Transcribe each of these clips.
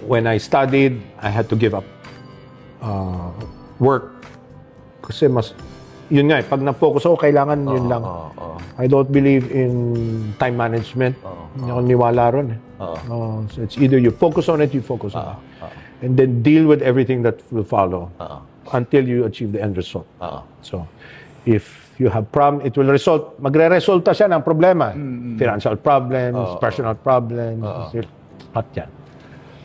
When I studied, I had to give up work. Kasi yun nga, pag na-focus ako, kailangan yun lang. I don't believe in time management. Hindi ako niwala ron. So it's either you focus on it, you focus on it. And then deal with everything that will follow until you achieve the end result. So, if you have problem, it will result, magre-resulta siya ng problema. Financial problems, personal problems, lahat yan.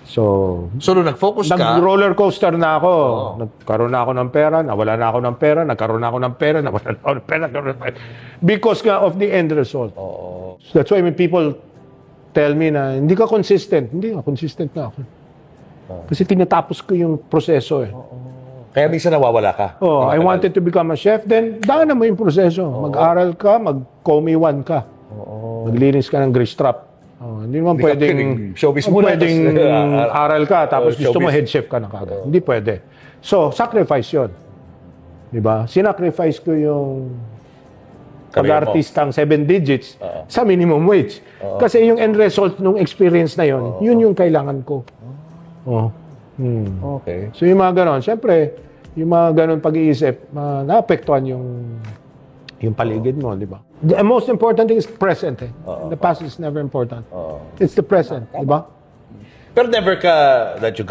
So nung nag-focus ka, nag-roller coaster na ako. Nagkaroon na ako ng pera, nawala na ako ng pera, nagkaroon na ako ng pera, nawala na ako ng pera, nagkaroon ng pera. Because of the end result. So that's why when people tell me na hindi ka consistent, hindi nga, consistent na ako. Kasi tinatapos ko yung proseso eh. kaya minsan nawawala ka. I wanted to become a chef, then daanan mo yung proseso. Mag-aral ka, mag-commie-1 ka. Maglinis ka ng grease trap. Hindi naman pwedeng showbiz muna. Pwedeng aral ka, tapos gusto mo head chef ka na kagad. Hindi pwede. So, sacrifice yun. Diba? Sinacrifice ko yung pag-artistang 7 digits sa minimum wage. Kasi yung end result ng experience na yun, yun yung kailangan ko. Okay. So yung mga ganon, syempre, yung mga ganon pag-iisip, naapektuhan yung paligid mo, di ba? The most important thing is present. The past is never important. It's the present, di ba? Pero never ka that you